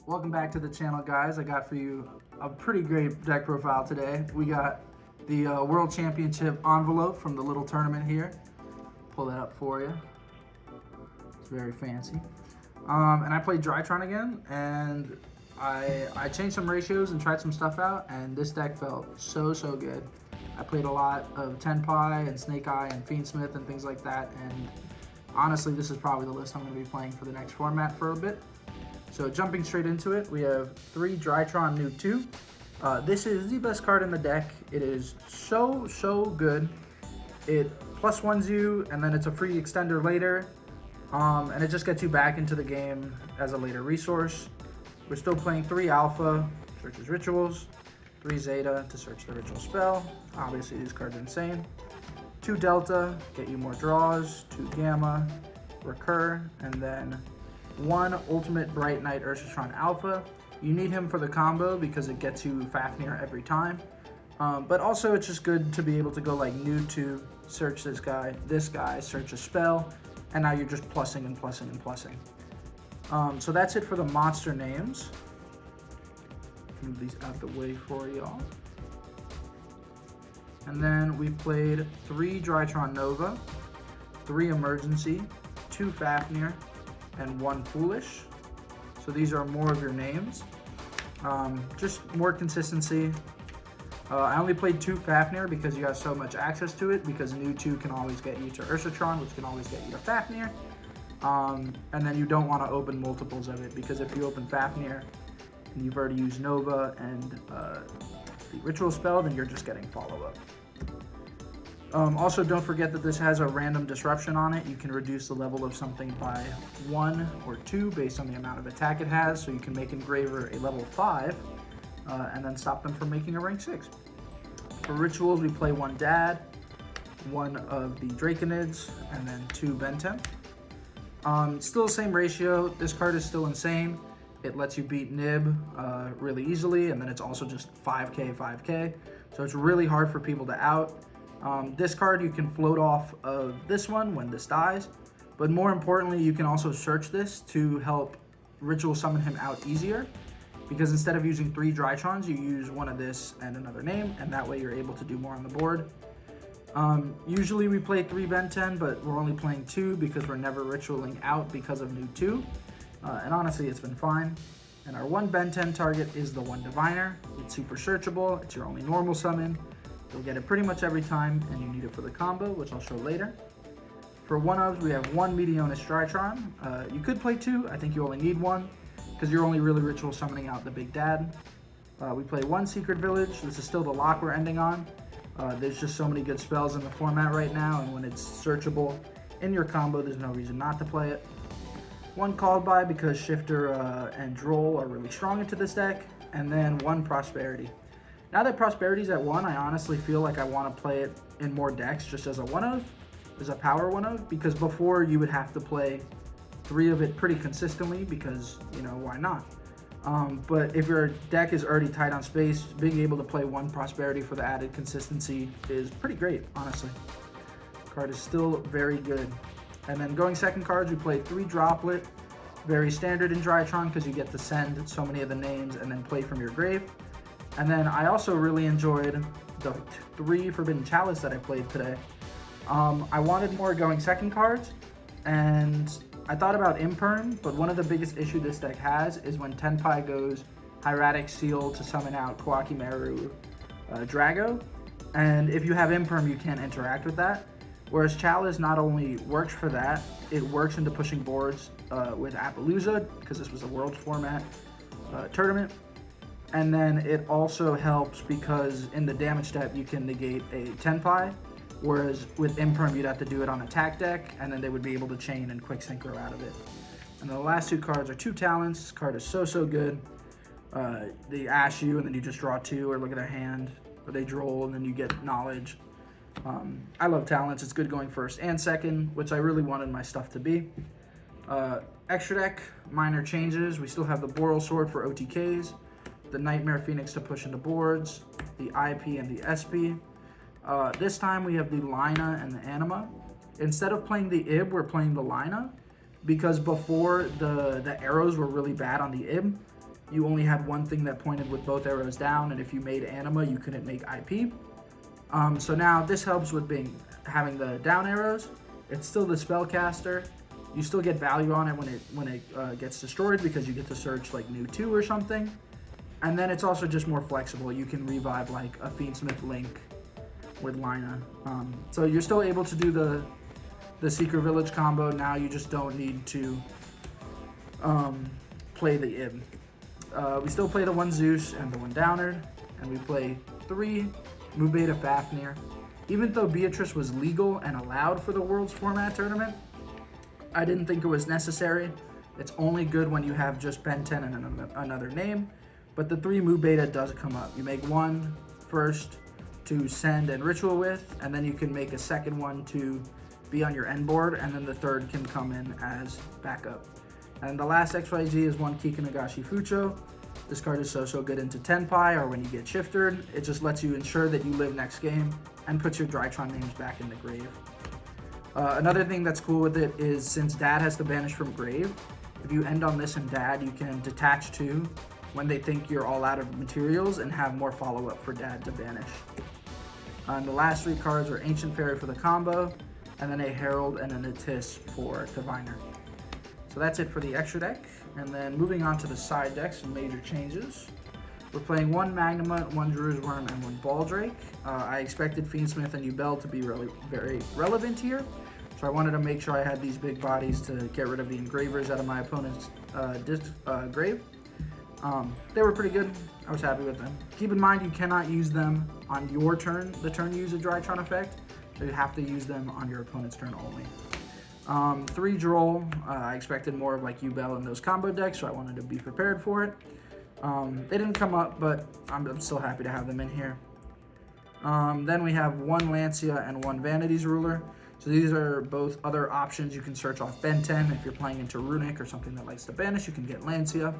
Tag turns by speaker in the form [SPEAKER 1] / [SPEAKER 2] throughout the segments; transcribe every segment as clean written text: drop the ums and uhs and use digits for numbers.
[SPEAKER 1] Welcome back to the channel, guys. I got for you a pretty great deck profile today. We got the World Championship envelope from the little tournament here. Pull that up for you. It's very fancy. And I played Drytron again, and I changed some ratios and tried some stuff out, and this deck felt so good. I played a lot of Tenpai and Snake-Eye and Fiendsmith and things like that, and honestly, this is probably the list I'm going to be playing for the next format for a bit. So jumping straight into it, we have 3 Drytron New 2. This is the best card in the deck. It is so good. It +1s you, and then it's a free extender later, and it just gets you back into the game as a later resource. We're still playing 3 Alpha, searches rituals, 3 Zeta to search the ritual spell. Obviously these cards are insane. 2 Delta, get you more draws, 2 Gamma, recur, and then 1 Ultimate Bright Knight Ursatron Alpha. You need him for the combo because it gets you Fafnir every time. But also it's just good to be able to go like new to search this guy, search a spell, and now you're just plussing and plussing and plussing. So that's it for the monster names. Move these out the way for y'all. And then we played 3 Drytron Nova, 3 Emergency, 2 Fafnir, and 1 Foolish. So these are more of your names. Just more consistency. I only played 2 Fafnir because you have so much access to it, because new 2 can always get you to Ursatron, which can always get you to Fafnir. And then you don't want to open multiples of it, because if you open Fafnir and you've already used Nova and the ritual spell, then you're just getting follow-up. Also, don't forget that this has a random disruption on it. You can reduce the level of something by 1 or 2 based on the amount of attack it has, so you can make Engraver a level 5 and then stop them from making a rank 6. For rituals, we play 1 Dad, 1 of the Draconids, and then 2 Bentem. Still the same ratio. This card is still insane. It lets you beat Nib really easily, and then it's also just 5k, so it's really hard for people to out. This card you can float off of this one when this dies, but more importantly, you can also search this to help ritual summon him out easier, because instead of using 3 Drytrons, you use 1 of this and another name, and that way you're able to do more on the board. Usually we play 3 Benten, but we're only playing 2 because we're never ritualing out because of new 2, and honestly it's been fine. And our 1 Benten target is the 1 Diviner. It's super searchable, it's your only normal summon. You'll get it pretty much every time, and you need it for the combo, which I'll show later. For 1-ofs, we have 1 Meteonis Drytron. You could play 2, I think you only need 1, because you're only really ritual summoning out the Big Dad. We play 1 Secret Village. This is still the lock we're ending on. There's just so many good spells in the format right now, and when it's searchable in your combo, there's no reason not to play it. 1 Called By, because Shifter and Droll are really strong into this deck, and then 1 Prosperity. Now that Prosperity's at 1, I honestly feel like I want to play it in more decks just as a 1-of, as a power 1-of, because before you would have to play 3 of it pretty consistently because, you know, why not? But if your deck is already tight on space, being able to play 1 Prosperity for the added consistency is pretty great, honestly. The card is still very good. And then going second cards, we play 3 Droplet, very standard in Drytron because you get to send so many of the names and then play from your grave. And then I also really enjoyed the 3 Forbidden Chalice that I played today. I wanted more going second cards, and I thought about Imperm, but one of the biggest issues this deck has is when Tenpai goes Hieratic Seal to summon out Koakimaru Drago, and if you have Imperm, you can't interact with that. Whereas Chalice not only works for that, it works into pushing boards with Appaloosa, because this was a World format tournament. And then it also helps because in the damage step you can negate a Tenpai, whereas with Imperm you'd have to do it on attack deck, and then they would be able to chain and quick synchro out of it. And the last 2 cards are 2 Talents. This card is so good. They ash you and then you just draw 2, or look at their hand, or they droll and then you get knowledge. I love Talents. It's good going first and second, which I really wanted my stuff to be. Extra deck, minor changes. We still have the Boral Sword for OTKs, the Nightmare Phoenix to push into boards, the IP and the SP. This time we have the Lina and the Anima. Instead of playing the Ib, we're playing the Lina, because before the arrows were really bad on the Ib, you only had one thing that pointed with both arrows down, and if you made anima, you couldn't make IP. So now this helps with having the down arrows. It's still the spellcaster. You still get value on it when it gets destroyed because you get to search like new 2 or something. And then it's also just more flexible. You can revive like a Fiendsmith Link with Lina. So you're still able to do the Secret Village combo. Now you just don't need to play the Ib. We still play the 1 Zeus and the 1 Downard, and we play 3 Mubeta Fafnir. Even though Beatrice was legal and allowed for the Worlds format tournament, I didn't think it was necessary. It's only good when you have just Ben 10 and another name, but the 3 Mubeta does come up. You make 1 first to send and ritual with, and then you can make a second one to be on your end board, and then the third can come in as backup. And the last XYZ is 1 Kikanagashi Fucho. This card is so good into Tenpai or when you get shifted. It just lets you ensure that you live next game and puts your Drytron names back in the grave. Another thing that's cool with it is since Dad has to banish from grave, if you end on this and Dad, you can detach 2 when they think you're all out of materials and have more follow-up for Dad to banish. And the last 3 cards are Ancient Fairy for the combo, and then a Herald and an Atis for Diviner. So that's it for the extra deck. And then moving on to the side decks, some major changes. We're playing 1 Magnamut, 1 Drew's Worm, and 1 Baldrake. I expected Fiendsmith and Ubel to be really very relevant here, so I wanted to make sure I had these big bodies to get rid of the engravers out of my opponent's grave. They were pretty good. I was happy with them. Keep in mind you cannot use them on your turn, the turn you use a Drytron effect, so you have to use them on your opponent's turn only. 3 Droll, I expected more of like Ubel in those combo decks, so I wanted to be prepared for it. They didn't come up, but I'm still happy to have them in here. Then we have 1 Lancia and 1 Vanity's Ruler. So these are both other options. You can search off Ben 10 if you're playing into Runic or something that likes to banish, you can get Lancia.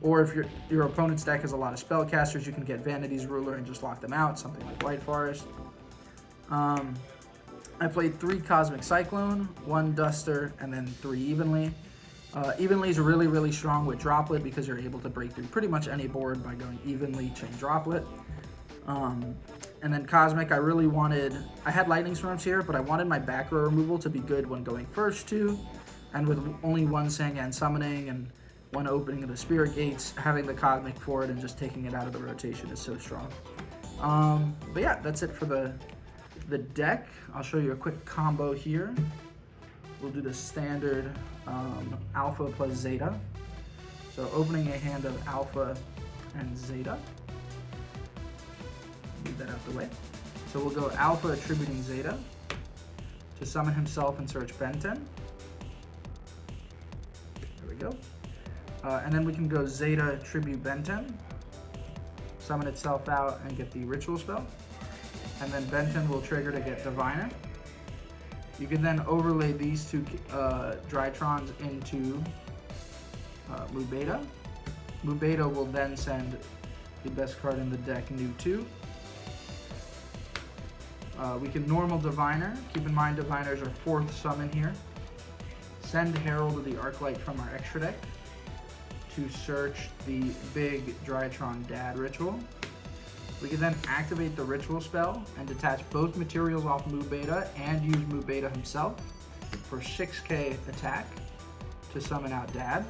[SPEAKER 1] Or if your opponent's deck has a lot of spellcasters, you can get Vanity's Ruler and just lock them out, something like White Forest. I played 3 Cosmic Cyclone, 1 Duster, and then 3 Evenly. Evenly is really strong with Droplet because you're able to break through pretty much any board by going Evenly, chain Droplet. And then Cosmic, I had Lightning Storms here, but I wanted my back row removal to be good when going first 2, and with only 1 Sangan summoning and 1 opening of the Spirit Gates, having the Cosmic for it and just taking it out of the rotation is so strong. But yeah, that's it for the deck. I'll show you a quick combo here. We'll do the standard Alpha plus Zeta. So opening a hand of Alpha and Zeta. Move that out the way. So we'll go Alpha attributing Zeta to summon himself and search Ben 10. There we go. And then we can go Zeta attribute Ben 10, summon itself out and get the ritual spell. And then Ben 10 will trigger to get Diviner. You can then overlay these 2 Drytrons into Mubeta. Mubeta will then send the best card in the deck, New 2. We can normal Diviner. Keep in mind Diviners are 4th summon here. Send Herald of the Arclight from our extra deck to search the big Drytron Dad ritual. We can then activate the ritual spell and detach both materials off Mubeta and use Mubeta himself for 6k attack to summon out Dad.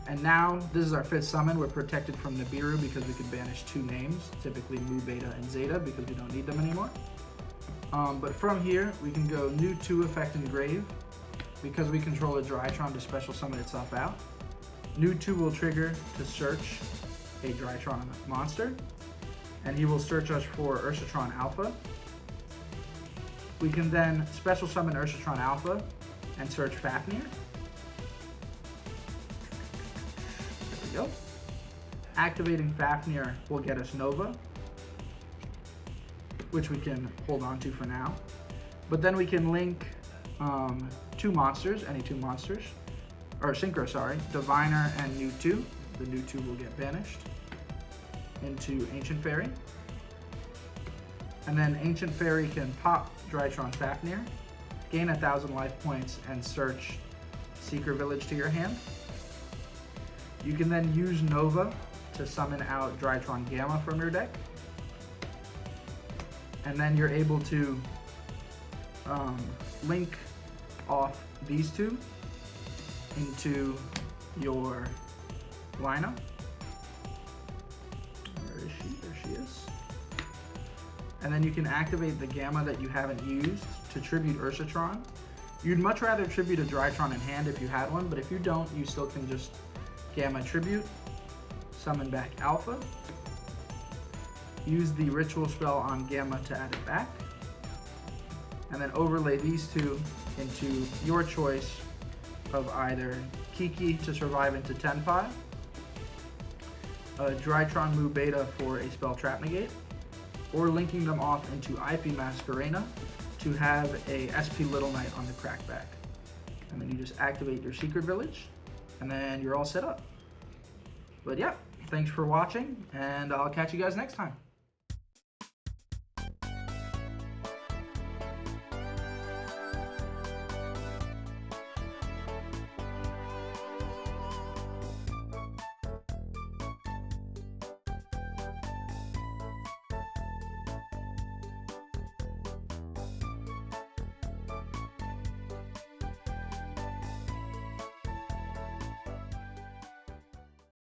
[SPEAKER 1] And now, this is our 5th summon. We're protected from Nibiru because we can banish 2 names, typically Mubeta and Zeta, because we don't need them anymore. But from here, we can go New 2 effect Engrave, because we control a Drytron to special summon itself out. New 2 will trigger to search a Drytron monster, and he will search us for Ursatron Alpha. We can then special summon Ursatron Alpha and search Fafnir. There we go. Activating Fafnir will get us Nova, which we can hold on to for now. But then we can link 2 monsters, any 2 monsters, or Synchro, sorry, Diviner and New 2. The New 2 will get banished into Ancient Fairy. And then Ancient Fairy can pop Drytron Fafnir, gain 1,000 life points, and search Secret Village to your hand. You can then use Nova to summon out Drytron Gamma from your deck. And then you're able to link off these two into your lineup. Where is she? There she is. And then you can activate the Gamma that you haven't used to tribute Ursatron. You'd much rather tribute a Drytron in hand if you had one, but if you don't, you still can just Gamma tribute, summon back Alpha, use the ritual spell on Gamma to add it back, and then overlay these two into your choice of either Kiki to survive into Tenpai, a Drytron Mu Beta for a spell trap negate, or linking them off into IP Masquerena to have a SP Little Knight on the crackback. And then you just activate your Secret Village, and then you're all set up. But yeah, thanks for watching, and I'll catch you guys next time.